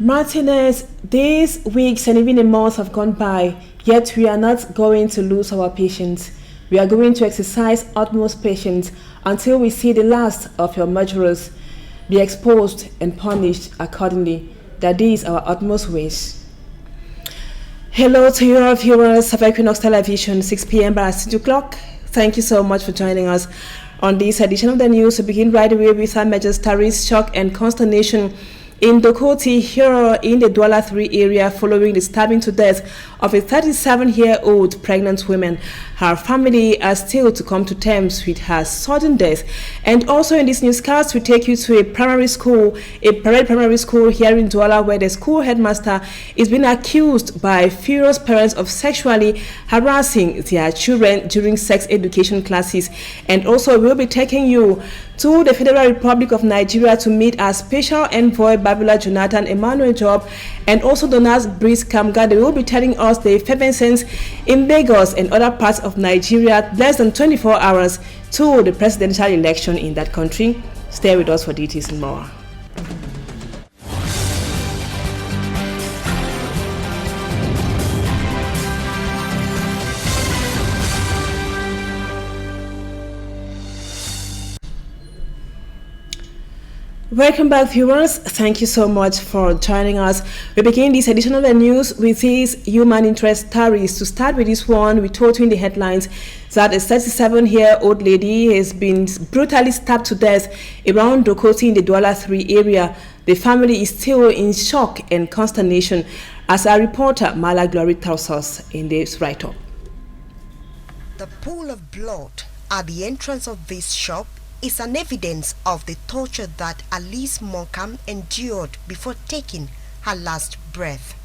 Martinez, days, weeks, and even a month have gone by, yet we are not going to lose our patience. We are going to exercise utmost patience until we see the last of your murderers be exposed and punished accordingly. That is our utmost wish. Hello to your viewers of Equinoxe Television, 6 p.m. by 6 o'clock. Thank you so much for joining us on this edition of the news. We begin right away with our major stories, shock and consternation in Dokoti, here in the Douala 3 area, following the stabbing to death of a 37-year-old pregnant woman. Her family are still to come to terms with her sudden death. And also in this newscast, we take you to a primary school, a parade primary school here in Douala, where the school headmaster is being accused by furious parents of sexually harassing their children during sex education classes. And also we'll be taking you to the Federal Republic of Nigeria to meet our special envoy Babula Jonathan Emmanuel Job and also Donas Brice Kamga. They will be telling us the effervescence in Lagos and other parts of Nigeria less than 24 hours to the presidential election in that country. Stay with us for details and more. Welcome back, viewers. Thank you so much for joining us. We begin this edition of the news with these human interest stories. To start with this one, we told you in the headlines that a 37-year-old lady has been brutally stabbed to death around Dokoti in the Douala 3 area. The family is still in shock and consternation, as our reporter Mala Glory tells us in this write-up. The pool of blood at the entrance of this shop is an evidence of the torture that Alice Monkam endured before taking her last breath.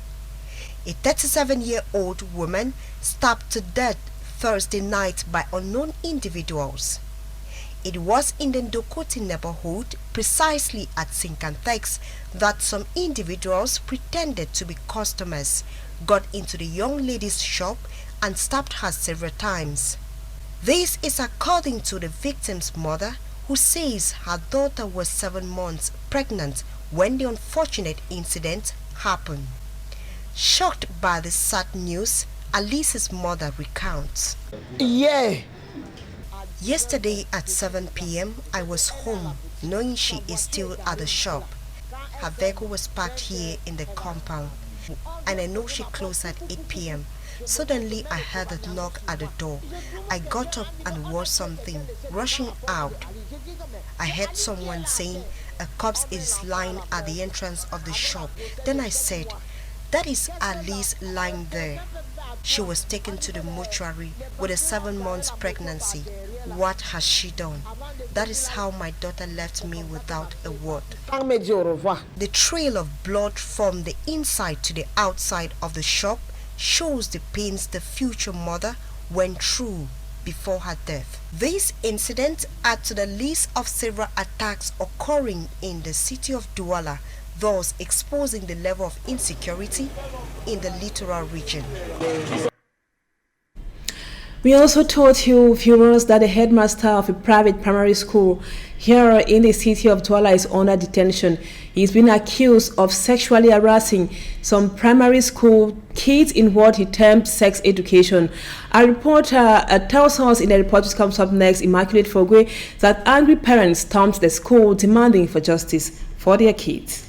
A 37-year-old woman stabbed to death Thursday night by unknown individuals. It was in the Dokoti neighborhood, precisely at Sinkantex, that some individuals pretended to be customers got into the young lady's shop and stabbed her several times. This is according to the victim's mother, who says her daughter was 7 months pregnant when the unfortunate incident happened. Shocked by the sad news, Alice's mother recounts. Yesterday at 7 p.m., I was home, knowing she is still at the shop. Her vehicle was parked here in the compound, and I know she closed at 8 p.m. Suddenly, I heard a knock at the door. I got up and wore something, rushing out. I heard someone saying a corpse is lying at the entrance of the shop. Then I said, "That is Alice lying there." She was taken to the mortuary with a 7 months pregnancy. What has she done? That is how my daughter left me without a word. The trail of blood from the inside to the outside of the shop shows the pains the future mother went through before her death. These incidents add to the list of several attacks occurring in the city of Douala, thus exposing the level of insecurity in the littoral region. We also told you, viewers, that the headmaster of a private primary school here in the city of Douala is under detention. He's been accused of sexually harassing some primary school kids in what he termed sex education. Our reporter tells us in the report which comes up next, Immaculate Fogwe, that angry parents stormed the school demanding for justice for their kids.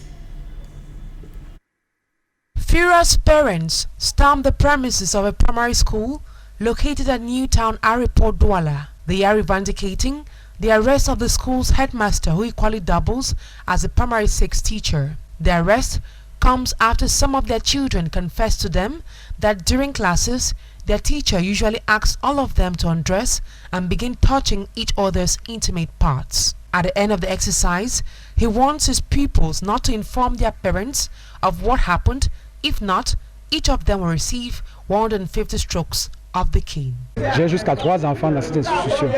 Furious parents stormed the premises of a primary school located at Newtown Ariport Douala. They are vindicating the arrest of the school's headmaster, who equally doubles as a primary 6 teacher. The arrest comes after some of their children confessed to them that during classes, their teacher usually asks all of them to undress and begin touching each other's intimate parts. At the end of the exercise, he warns his pupils not to inform their parents of what happened. If not, each of them will receive 150 strokes of the cane. J'ai jusqu'à 3 enfants dans cette institution.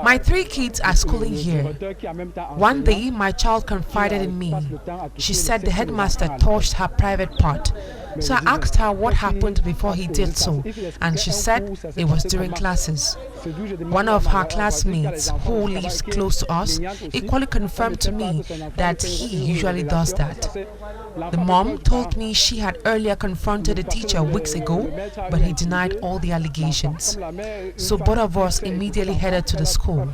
My 3 kids are schooling here. One day, my child confided in me. She said the headmaster touched her private part. So I asked her what happened before he did so, and she said it was during classes. One of her classmates who lives close to us equally confirmed to me that he usually does that. The mom told me she had earlier confronted the teacher weeks ago, but he denied all the allegations. So both of us immediately headed to the school.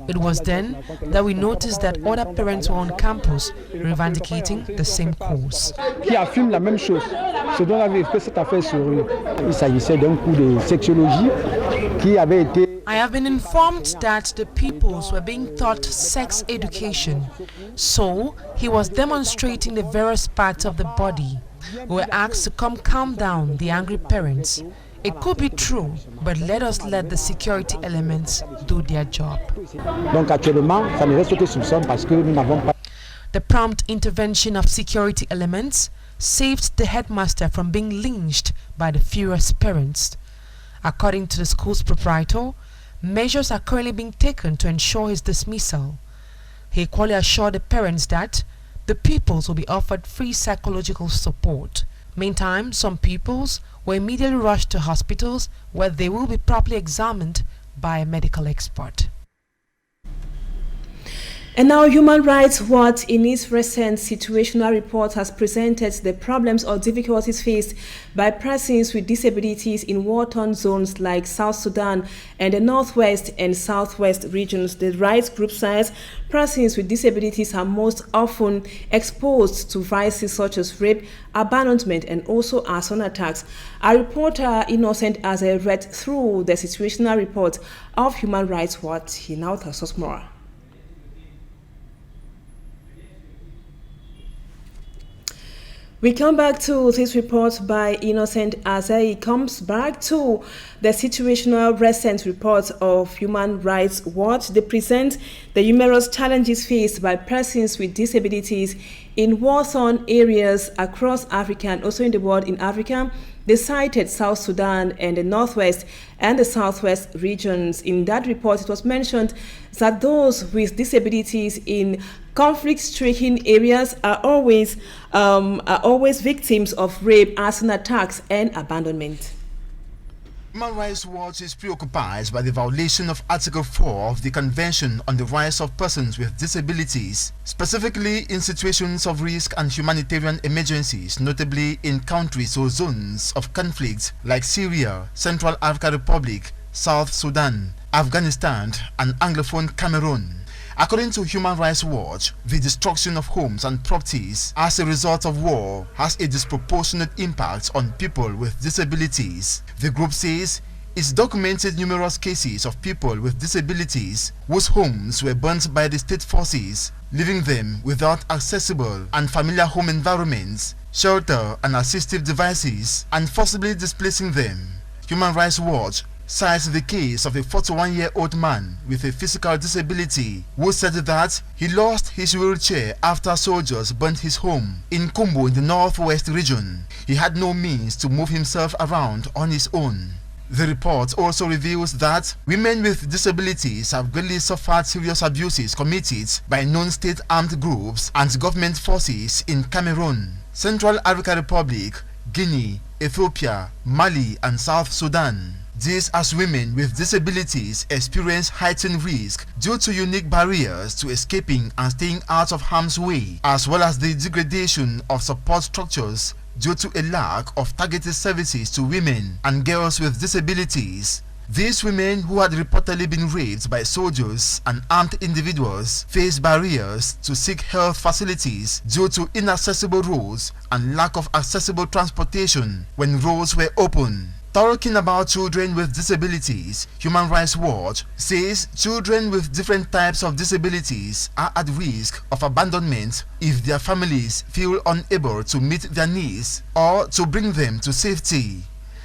It was then that we noticed that other parents were on campus revendicating the same cause. Qui affirment la même chose, ce dont avait fait cette affaire sur eux. Il s'agissait d'un cours de sexologie qui avait été. I have been informed that the pupils were being taught sex education, so he was demonstrating the various parts of the body. We were asked to come calm down the angry parents. It could be true, but let us let the security elements do their job. Donc actuellement, ça ne reste que soupçon parce que nous n'avons pas. The prompt intervention of security elements saved the headmaster from being lynched by the furious parents. According to the school's proprietor, measures are currently being taken to ensure his dismissal. He equally assured the parents that the pupils will be offered free psychological support. Meantime, some pupils were immediately rushed to hospitals where they will be properly examined by a medical expert. And now Human Rights Watch in its recent situational report has presented the problems or difficulties faced by persons with disabilities in war-torn zones like South Sudan and the Northwest and Southwest regions. The rights group says persons with disabilities are most often exposed to vices such as rape, abandonment, and also arson attacks. Our reporter Innocent has read through the situational report of Human Rights Watch. He now tells us more. We come back to this report by Innocent as he comes back to the situational recent report of Human Rights Watch. They present the numerous challenges faced by persons with disabilities in war-torn areas across Africa and also in the world. In Africa, they cited South Sudan and the Northwest and the Southwest regions. In that report, it was mentioned that those with disabilities in conflict-stricken areas are always victims of rape, arson attacks, and abandonment. Human Rights Watch is preoccupied by the violation of Article 4 of the Convention on the Rights of Persons with Disabilities, specifically in situations of risk and humanitarian emergencies, notably in countries or zones of conflict like Syria, Central African Republic, South Sudan, Afghanistan, and Anglophone Cameroon. According to Human Rights Watch, the destruction of homes and properties as a result of war has a disproportionate impact on people with disabilities. The group says it's documented numerous cases of people with disabilities whose homes were burnt by the state forces, leaving them without accessible and familiar home environments, shelter and assistive devices, and forcibly displacing them. Human Rights Watch cites the case of a 41-year-old man with a physical disability who said that he lost his wheelchair after soldiers burnt his home in Kumbo in the Northwest region. He had no means to move himself around on his own. The report also reveals that women with disabilities have greatly suffered serious abuses committed by non-state armed groups and government forces in Cameroon, Central African Republic, Guinea, Ethiopia, Mali, and South Sudan. This as women with disabilities experience heightened risk due to unique barriers to escaping and staying out of harm's way, as well as the degradation of support structures due to a lack of targeted services to women and girls with disabilities. These women, who had reportedly been raped by soldiers and armed individuals, face barriers to seek health facilities due to inaccessible roads and lack of accessible transportation when roads were open. Talking about children with disabilities, Human Rights Watch says children with different types of disabilities are at risk of abandonment if their families feel unable to meet their needs or to bring them to safety.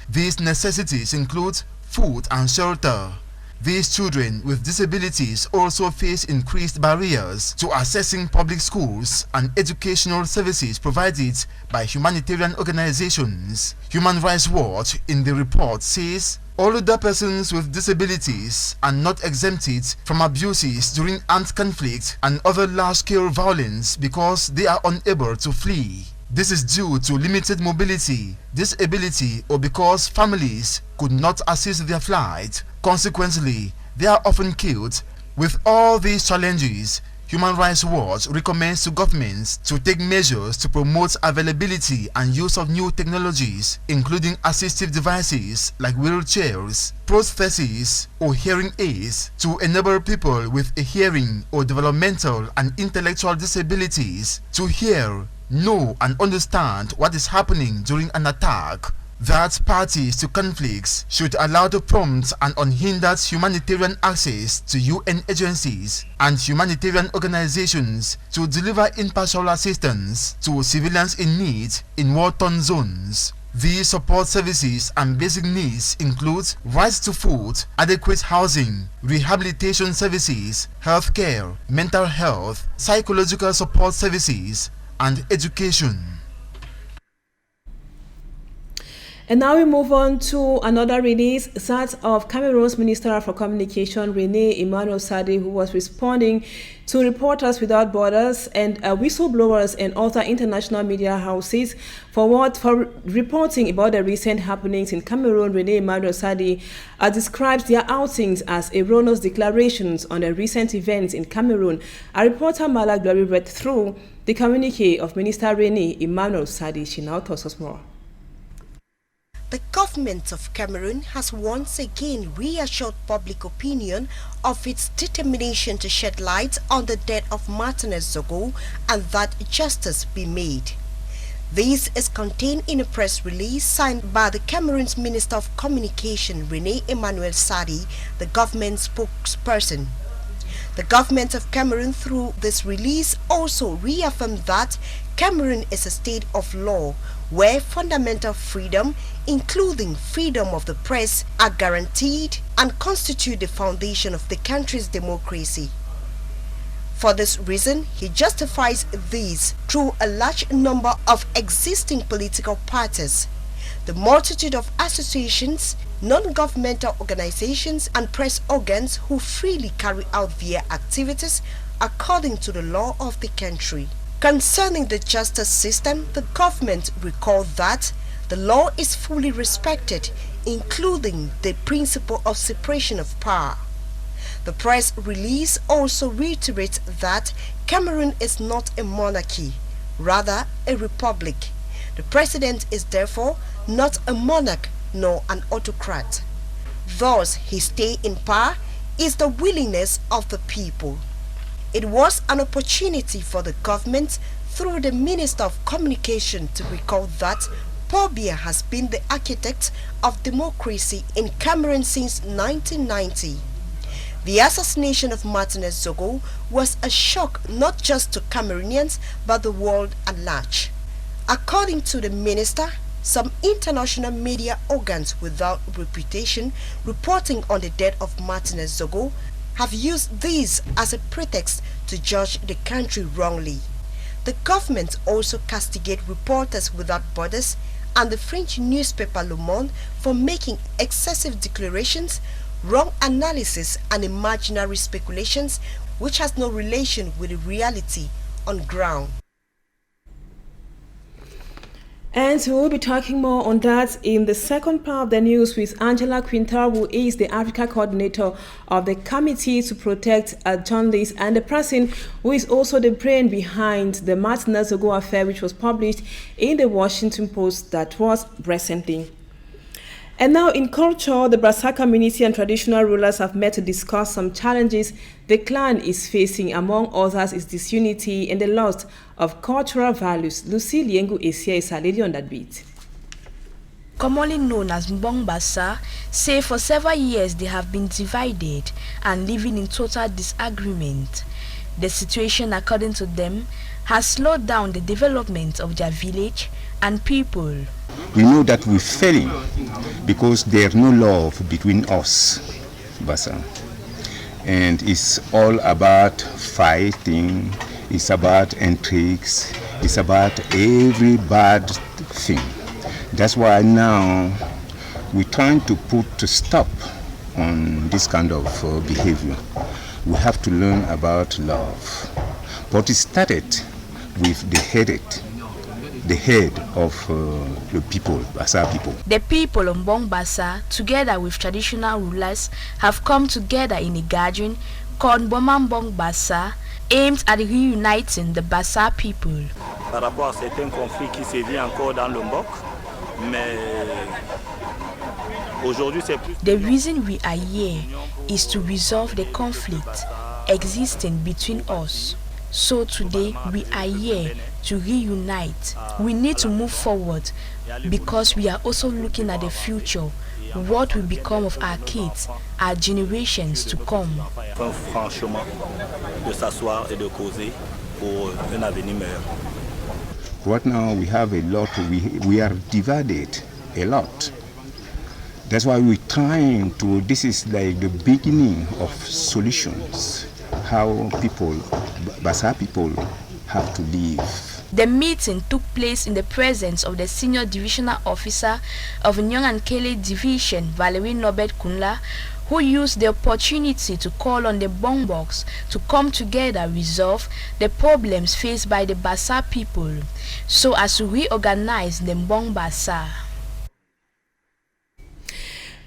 These necessities include food and shelter. These children with disabilities also face increased barriers to accessing public schools and educational services provided by humanitarian organizations. Human Rights Watch in the report says older persons with disabilities are not exempted from abuses during armed conflict and other large-scale violence because they are unable to flee. This is due to limited mobility, disability, or because families could not assist their flight. Consequently, they are often killed. With all these challenges, Human Rights Watch recommends to governments to take measures to promote availability and use of new technologies, including assistive devices like wheelchairs, prostheses, or hearing aids, to enable people with a hearing or developmental and intellectual disabilities to hear, know, and understand what is happening during an attack. That parties to conflicts should allow the prompt and unhindered humanitarian access to UN agencies and humanitarian organizations to deliver impartial assistance to civilians in need in war-torn zones. These support services and basic needs include rights to food, adequate housing, rehabilitation services, healthcare, mental health, psychological support services, and education. And now we move on to another release, that of Cameroon's Minister for Communication, Rene Emmanuel Sadi, who was responding to Reporters Without Borders and whistleblowers and other international media houses for reporting about the recent happenings in Cameroon. Rene Emmanuel Sadi describes their outings as erroneous declarations on the recent events in Cameroon. Our reporter Mala Glory read through the communique of Minister Rene Emmanuel Sadi. She now tells us more. The government of Cameroon has once again reassured public opinion of its determination to shed light on the death of Martinez Zogo and that justice be made. This is contained in a press release signed by the Cameroon's Minister of Communication, Rene Emmanuel Sadi, the government spokesperson. The government of Cameroon, through this release, also reaffirmed that Cameroon is a state of law where fundamental freedom, including freedom of the press, are guaranteed and constitute the foundation of the country's democracy. For this reason, he justifies these through a large number of existing political parties, the multitude of associations, non-governmental organizations, and press organs who freely carry out their activities according to the law of the country. Concerning the justice system, the government recalled that the law is fully respected, including the principle of separation of power. The press release also reiterates that Cameroon is not a monarchy, rather a republic. The president is therefore not a monarch nor an autocrat. Thus, his stay in power is the willingness of the people. It was an opportunity for the government, through the Minister of Communication, to recall that Paul Biya has been the architect of democracy in Cameroon since 1990. The assassination of Martinez Zogo was a shock not just to Cameroonians but the world at large. According to the minister, some international media organs without reputation reporting on the death of Martinez Zogo have used this as a pretext to judge the country wrongly. The government also castigated Reporters Without Borders and the French newspaper Le Monde for making excessive declarations, wrong analysis, and imaginary speculations which has no relation with the reality on ground. And we will be talking more on that in the second part of the news with Angela Quintal, who is the Africa coordinator of the Committee to Protect Journalists and the person who is also the brain behind the Martinez Zogo affair, which was published in the Washington Post that was recently. And now in culture, the Brasa community and traditional rulers have met to discuss some challenges the clan is facing. Among others is disunity and the loss of cultural values. Lucy Liengu Esia is a lady on that beat. Commonly known as Mbong Basa, say for several years they have been divided and living in total disagreement. The situation, according to them, has slowed down the development of their village and people. We know that we're failing because there's no love between us, Basa. And it's all about fighting, it's about intrigues, it's about every bad thing. That's why now we're trying to put a stop on this kind of behavior. We have to learn about love. But it started with the headache the head of the people, Bassa people. The people of Mbong Bassa, together with traditional rulers, have come together in a gathering called Mbong Bassa, aimed at reuniting the Bassa people. Par rapport à certains conflits qui se vivent encore dans le Mbok, mais aujourd'hui c'est plus. The reason we are here is to resolve the conflict existing between us. So today we are here to reunite. We need to move forward because we are also looking at the future. What will become of our kids, our generations to come. Franchement, de s'asseoir et de causer pour un avenir meilleur. Right now we have a lot, we are divided a lot. That's why we're trying to, this is like the beginning of solutions, how people, Bassa people, have to live. The meeting took place in the presence of the Senior Divisional Officer of Nyong and Kele Division, Valerie Nobet Kunla, who used the opportunity to call on the Bongbos to come together resolve the problems faced by the Bassa people, so as to reorganize the Mbong Bassa.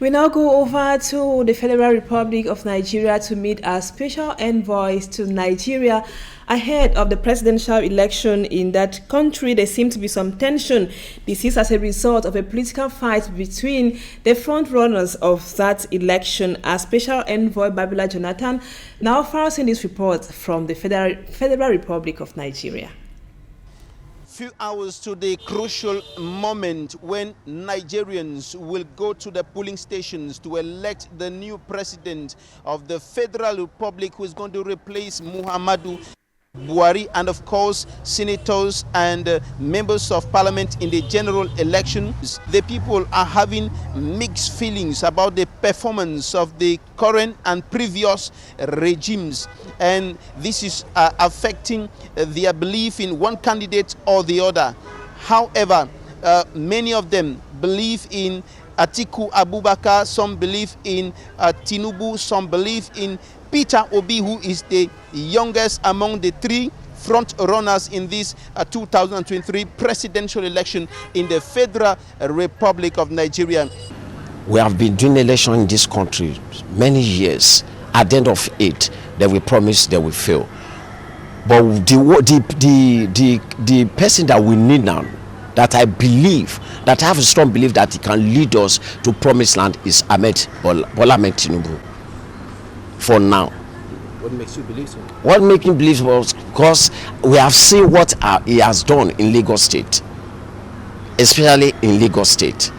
We now go over to the Federal Republic of Nigeria to meet our special envoys to Nigeria. Ahead of the presidential election in that country, there seems to be some tension. This is as a result of a political fight between the front runners of that election. Our special envoy, Babila Jonathan, now files in this report from the Federal Republic of Nigeria. Few hours to the crucial moment when Nigerians will go to the polling stations to elect the new president of the Federal Republic, who is going to replace Muhammadu Buhari, and of course senators and members of parliament in the general elections. The people are having mixed feelings about the performance of the current and previous regimes, and this is affecting their belief in one candidate or the other. However, many of them believe in Atiku Abubakar, some believe in Tinubu, some believe in Peter Obi, who is the youngest among the three front runners in this 2023 presidential election in the Federal Republic of Nigeria. We have been doing election in this country many years. At the end of it, they will promise they will fail. But the person that we need now, that I believe, that I have a strong belief that he can lead us to promised land, is Bola Ahmed Tinubu. For now. What makes you believe so? What makes me believe was because we have seen what he has done in Lagos State, especially in Lagos State.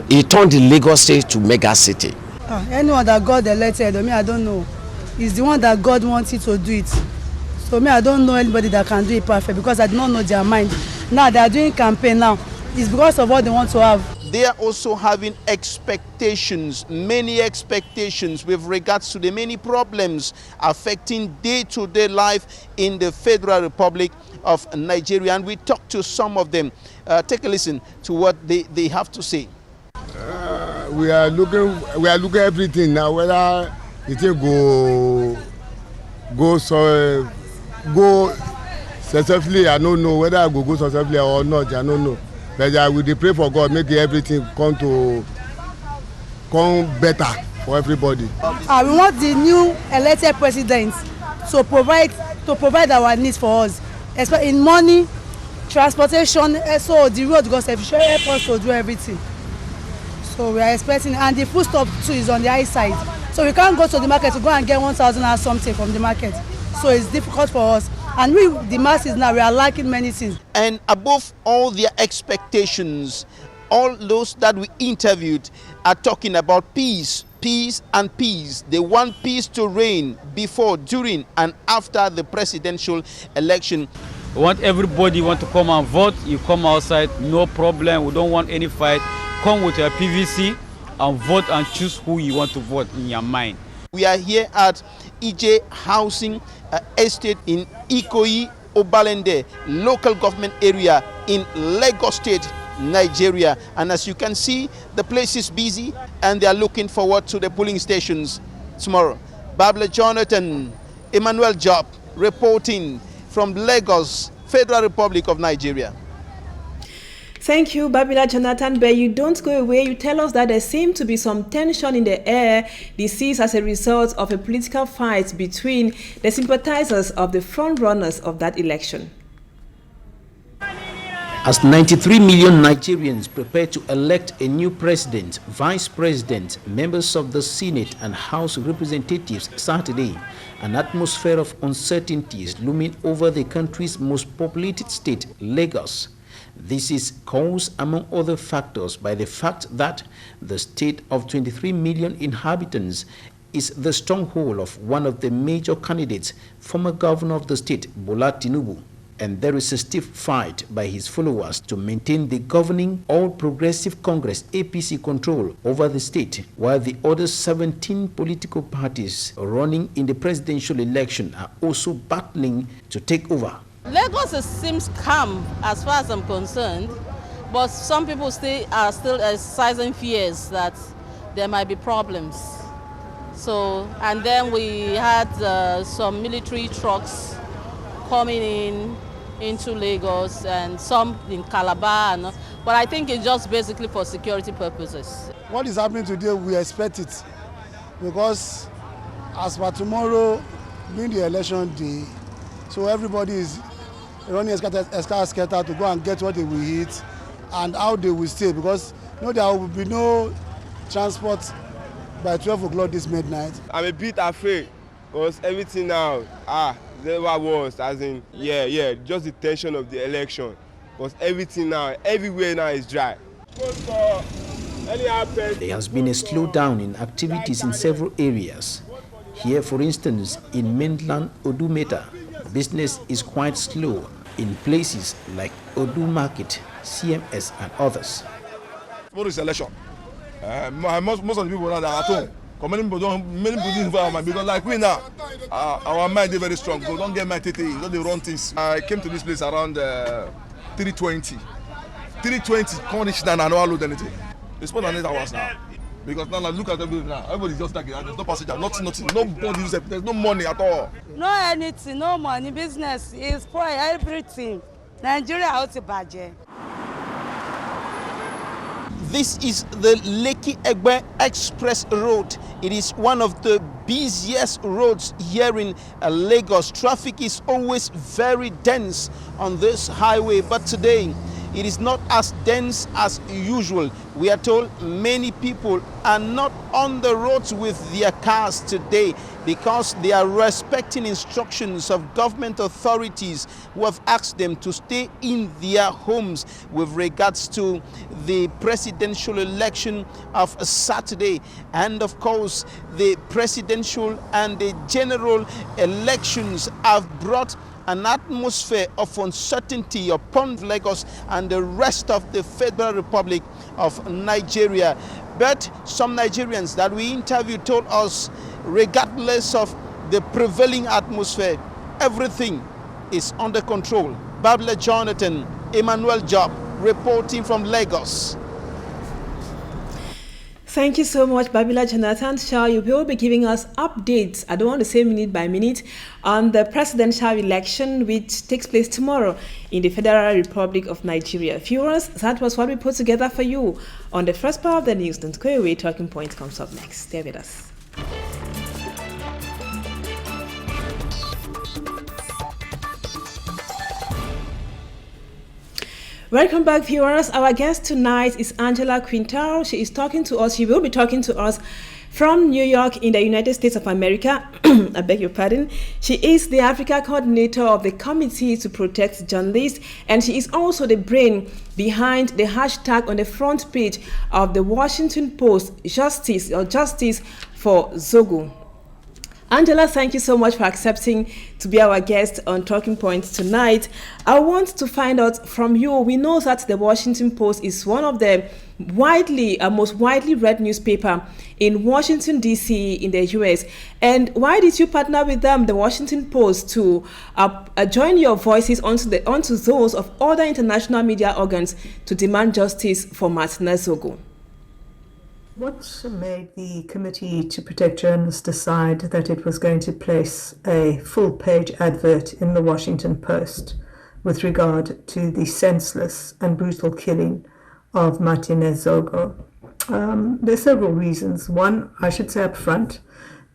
He turned the Lagos State to mega city. Anyone that God elected, I don't know. It's the one that God wanted to do it. So I don't know anybody that can do it perfect, because I do not know their mind. Now they are doing campaign now. It's because of what they want to have. They are also having expectations, many expectations with regards to the many problems affecting day-to-day life in the Federal Republic of Nigeria. And we talked to some of them. Take a listen to what they have to say. We are looking at everything now, whether it will go successfully. I don't know whether I will go successfully or not. I don't know. But I will pray for God, make everything come better for everybody. We want the new elected president to provide our needs for us, especially in money, transportation, so the road goes efficient, help us to do everything. So we are expecting, and the food stuff too is on the high side. So we can't go to the market to go and get 1,000 or something from the market. So it's difficult for us. And we, the masses now, we are lacking many things. And above all their expectations, all those that we interviewed are talking about peace, peace and peace. They want peace to reign before, during and after the presidential election. We want everybody to come and vote. You come outside, no problem. We don't want any fight. Come with your PVC and vote and choose who you want to vote in your mind. We are here at EJ Housing Estate in Ikoyi, Obalende, local government area in Lagos State, Nigeria. And as you can see, the place is busy and they are looking forward to the polling stations tomorrow. Babla Jonathan, Emmanuel Job, reporting from Lagos, Federal Republic of Nigeria. Thank you, Babila Jonathan. But you don't go away. You tell us that there seemed to be some tension in the air. This is as a result of a political fight between the sympathizers of the front-runners of that election. As 93 million Nigerians prepare to elect a new president, vice president, members of the Senate and House of Representatives Saturday, an atmosphere of uncertainty is looming over the country's most populated state, Lagos. This is caused, among other factors, by the fact that the state of 23 million inhabitants is the stronghold of one of the major candidates, former governor of the state, Bola Tinubu. And there is a stiff fight by his followers to maintain the governing All Progressive Congress APC control over the state, while the other 17 political parties running in the presidential election are also battling to take over. Lagos seems calm as far as I'm concerned, but some people are still exercising fears that there might be problems. So, and then we had some military trucks coming into Lagos and some in Calabar, but I think it's just basically for security purposes. What is happening today, we expect it, because as for tomorrow being the election day, so everybody is running escalator to go and get what they will eat and how they will stay, because there will be no transport by 12 o'clock this midnight. I'm a bit afraid because everything now, never was, as in, just the tension of the election. Because everything now, everywhere now is dry. There has been a slowdown in activities in several areas. Here, for instance, in mainland Odumeta, business is quite slow in places like Odu Market, CMS, and others. Tomorrow is election. Most of the people are at home. Many people didn't mind, because like we now, our mind is very strong. So don't get my TT, don't they run things. I came to this place around 3:20. 3:20, can't reach down and not load anything. It's more than 8 hours now. Because now look at everybody now. Everybody's just like there's no passenger, nothing. Nobody uses it. There's no money at all. No anything, no money. Business is spoil everything. Nigeria out to budget. This is the Lekki Egbe Express Road. It is one of the busiest roads here in Lagos. Traffic is always very dense on this highway, but today it is not as dense as usual. We are told many people are not on the roads with their cars today because they are respecting instructions of government authorities who have asked them to stay in their homes with regards to the presidential election of Saturday. And of course, the presidential and the general elections have brought an atmosphere of uncertainty upon Lagos and the rest of the Federal Republic of Nigeria. But some Nigerians that we interviewed told us, regardless of the prevailing atmosphere, everything is under control. Babla Jonathan, Emmanuel Job, reporting from Lagos. Thank you so much, Babila Jonathan. You will be giving us updates, I don't want to say minute by minute, on the presidential election which takes place tomorrow in the Federal Republic of Nigeria. Viewers, that was what we put together for you on the first part of the news. Don't go away, Talking Point comes up next. Stay with us. Welcome back, viewers. Our guest tonight is Angela Quintero. She will be talking to us from New York in the United States of America. I beg your pardon. She is the Africa coordinator of the Committee to Protect Journalists, and she is also the brain behind the hashtag on the front page of the Washington Post, Justice for Zogo. Angela, thank you so much for accepting to be our guest on Talking Points tonight. I want to find out from you, we know that the Washington Post is one of the most widely read newspaper in Washington, D.C. in the U.S. And why did you partner with them, the Washington Post, to join your voices onto those of other international media organs to demand justice for Martina Zogo? What made the Committee to Protect Journalists decide that it was going to place a full-page advert in the Washington Post with regard to the senseless and brutal killing of Martinez Zogo. There are several reasons. One, I should say up front,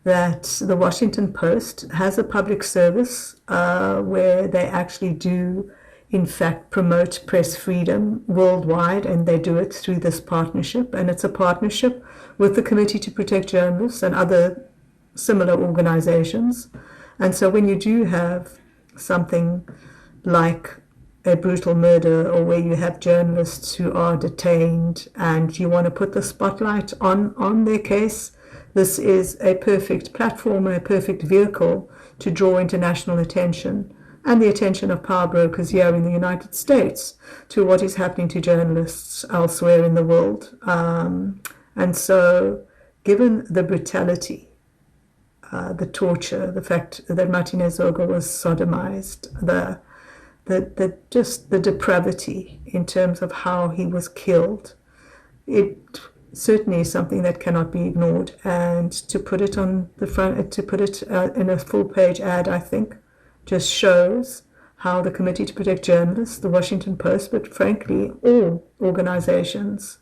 that the Washington Post has a public service where they actually do, in fact, promote press freedom worldwide, and they do it through this partnership. And it's a partnership with the Committee to Protect Journalists and other similar organizations. And so when you do have something like a brutal murder, or where you have journalists who are detained and you want to put the spotlight on their case, this is a perfect platform, a perfect vehicle to draw international attention and the attention of power brokers here in the United States to what is happening to journalists elsewhere in the world. And so, given the brutality, the torture, the fact that Martinez Zogo was sodomized, just the depravity in terms of how he was killed, it certainly is something that cannot be ignored. And to put it on the front, to put it in a full-page ad, I think, just shows how the Committee to Protect Journalists, the Washington Post, but frankly all organizations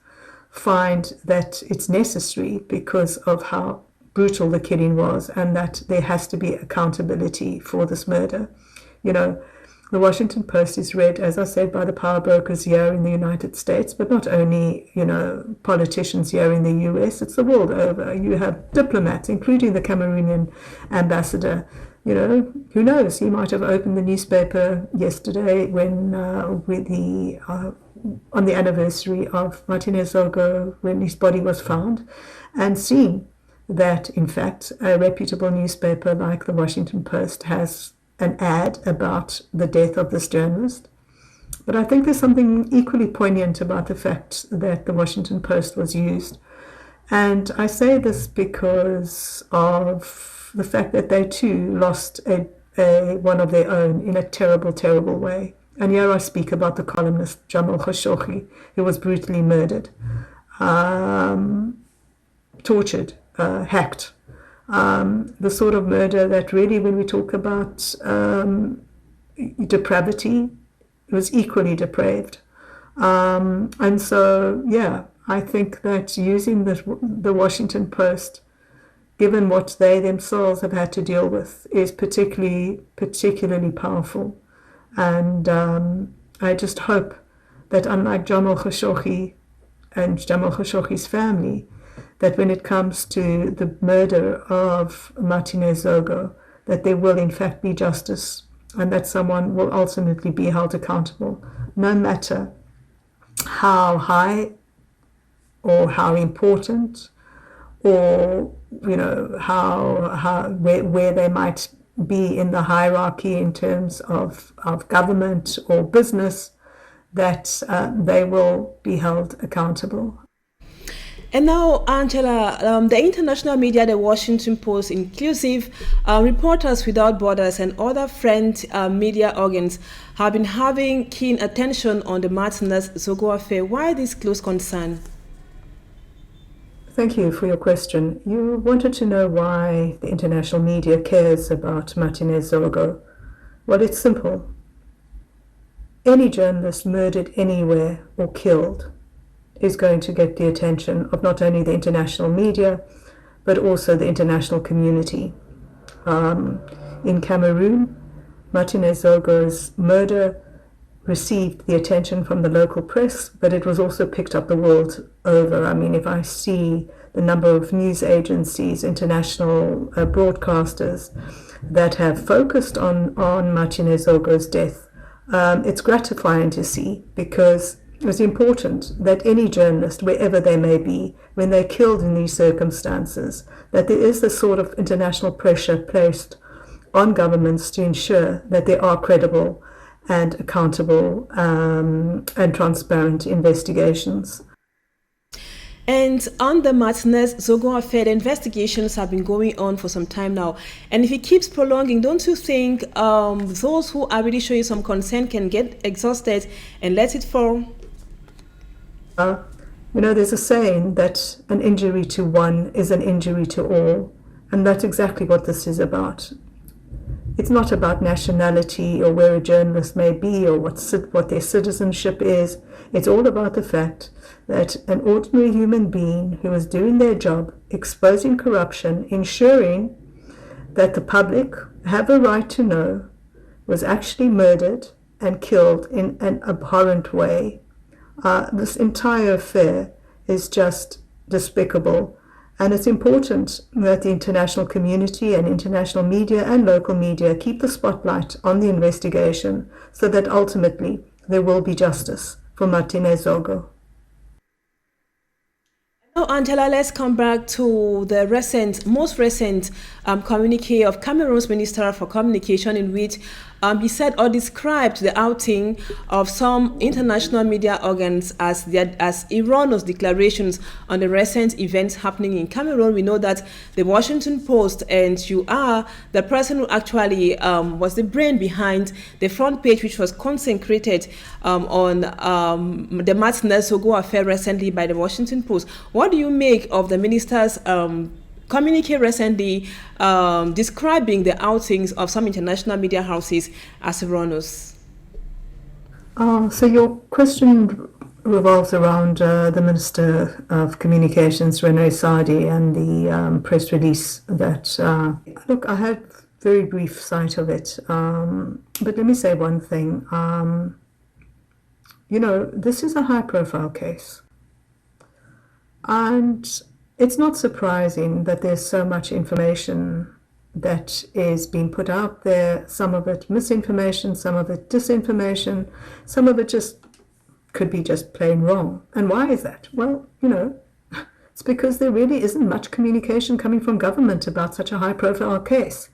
find that it's necessary because of how brutal the killing was, and that there has to be accountability for this murder. You know, the Washington Post is read, as I said, by the power brokers here in the United States, but not only, you know, politicians here in the US, it's the world over. You have diplomats, including the Cameroonian ambassador. You know, who knows, he might have opened the newspaper yesterday when on the anniversary of Martinez Zogo, when his body was found, and seen that, in fact, a reputable newspaper like the Washington Post has an ad about the death of this journalist. But I think there's something equally poignant about the fact that the Washington Post was used. And I say this because of the fact that they too lost one of their own in a terrible, terrible way. And here I speak about the columnist Jamal Khashoggi, who was brutally murdered, tortured, hacked. The sort of murder that really, when we talk about depravity, was equally depraved. And so, yeah, I think that using the Washington Post, given what they themselves have had to deal with, is particularly powerful. And I just hope that, unlike Jamal Khashoggi and Jamal Khashoggi's family, that when it comes to the murder of Martinez Zogo, that there will in fact be justice, and that someone will ultimately be held accountable, no matter how high or how important, or you know where they might be in the hierarchy in terms of government or business, that they will be held accountable. And now, Angela, the international media, the Washington Post, inclusive Reporters Without Borders, and other friend media organs have been having keen attention on the Martinez Zogo affair. Why this close concern? Thank you for your question. You wanted to know why the international media cares about Martinez Zogo. Well, it's simple. Any journalist murdered anywhere or killed is going to get the attention of not only the international media, but also the international community. In Cameroon, Martinez Zogo's murder received the attention from the local press, but it was also picked up the world over. I mean, if I see the number of news agencies, international broadcasters that have focused on Martinez Zogo's death, it's gratifying to see, because it's important that any journalist, wherever they may be, when they're killed in these circumstances, that there is this sort of international pressure placed on governments to ensure that there are credible and accountable and transparent investigations. And on the Martinez Zogo affair, the investigations have been going on for some time now. And if it keeps prolonging, don't you think those who are really showing some concern can get exhausted and let it fall? You know, there's a saying that an injury to one is an injury to all, and that's exactly what this is about. It's not about nationality or where a journalist may be or what their citizenship is. It's all about the fact that an ordinary human being who is doing their job, exposing corruption, ensuring that the public have a right to know, was actually murdered and killed in an abhorrent way. This entire affair is just despicable. And it's important that the international community and international media and local media keep the spotlight on the investigation so that ultimately there will be justice for Martinez Zogo. Now, Angela, let's come back to the most recent communique of Cameroon's Minister for Communication, in which he said or described the outing of some international media organs as erroneous declarations on the recent events happening in Cameroon. We know that the Washington Post, and you are the person who actually was the brain behind the front page, which was consecrated on the Martinez Zogo affair recently by the Washington Post. What do you make of the minister's communique recently describing the outings of some international media houses as erroneous? So your question revolves around the Minister of Communications, René Sadi, and the press release that, look, I had very brief sight of it, but let me say one thing. This is a high-profile case, and it's not surprising that there's so much information that is being put out there, some of it misinformation, some of it disinformation, some of it just could be just plain wrong. And why is that? Well, it's because there really isn't much communication coming from government about such a high-profile case.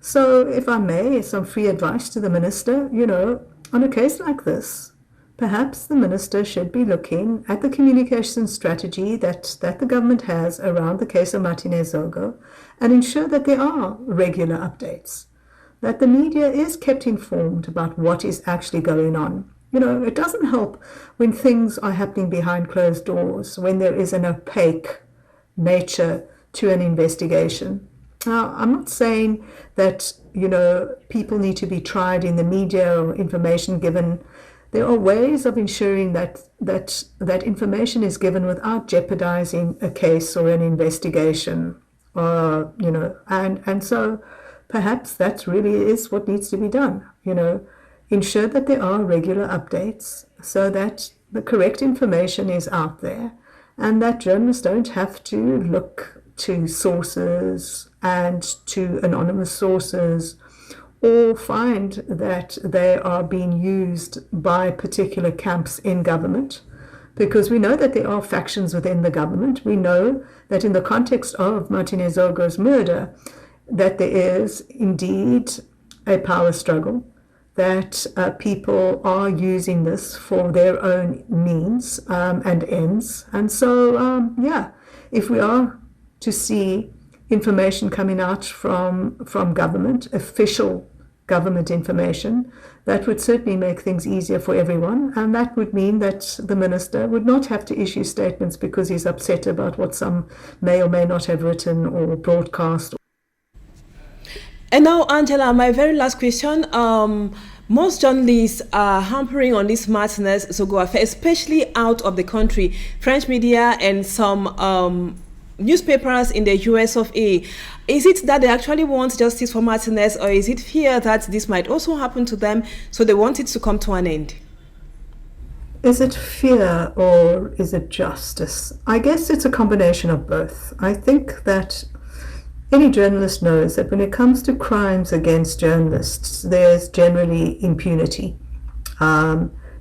So if I may, some free advice to the minister, on a case like this, perhaps the minister should be looking at the communication strategy that the government has around the case of Martinez Zogo and ensure that there are regular updates, that the media is kept informed about what is actually going on. It doesn't help when things are happening behind closed doors, when there is an opaque nature to an investigation. Now, I'm not saying that, people need to be tried in the media or information given. There are ways of ensuring that information is given without jeopardizing a case or an investigation, and so perhaps that really is what needs to be done. Ensure that there are regular updates so that the correct information is out there, and that journalists don't have to look to sources and to anonymous sources, or find that they are being used by particular camps in government, because we know that there are factions within the government. We know that in the context of Martinez Zogo's murder, that there is indeed a power struggle, that people are using this for their own means and ends. And so, if we are to see information coming out from government, official government information, that would certainly make things easier for everyone, and that would mean that the minister would not have to issue statements because he's upset about what some may or may not have written or broadcast. And now, Angela, my very last question. Most journalists are hampering on this Martinez Zogo affair, especially out of the country. French media and some newspapers in the US of A. Is it that they actually want justice for Martinez, or is it fear that this might also happen to them, so they want it to come to an end? Is it fear or is it justice? I guess it's a combination of both. I think that any journalist knows that when it comes to crimes against journalists, there's generally impunity.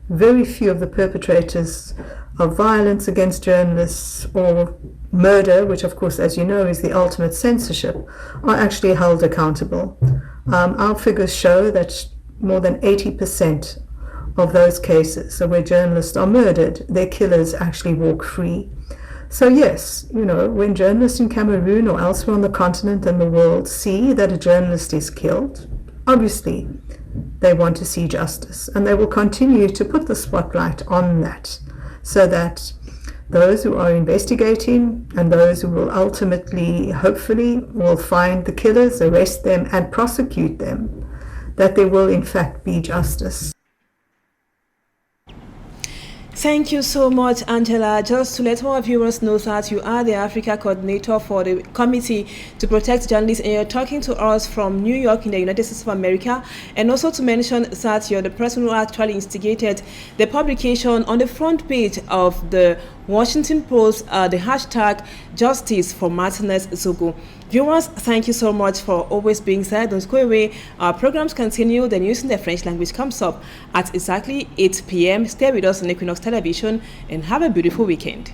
Very few of the perpetrators of violence against journalists or murder, which of course, as you know, is the ultimate censorship, are actually held accountable. Our figures show that more than 80% of those cases where journalists are murdered, their killers actually walk free. So yes, when journalists in Cameroon or elsewhere on the continent and the world see that a journalist is killed, obviously they want to see justice, and they will continue to put the spotlight on that, so that those who are investigating and those who will ultimately, hopefully, will find the killers, arrest them and prosecute them, that there will in fact be justice. Thank you so much, Angela. Just to let our viewers know that you are the Africa coordinator for the Committee to Protect Journalists, and you're talking to us from New York in the United States of America, and also to mention that you're the person who actually instigated the publication on the front page of the Washington Post, the hashtag Justice for Martinez Zogo. Viewers, thank you so much for always being there. Don't go away. Our programs continue. The news in the French language comes up at exactly 8 p.m. Stay with us on Equinoxe Television and have a beautiful weekend.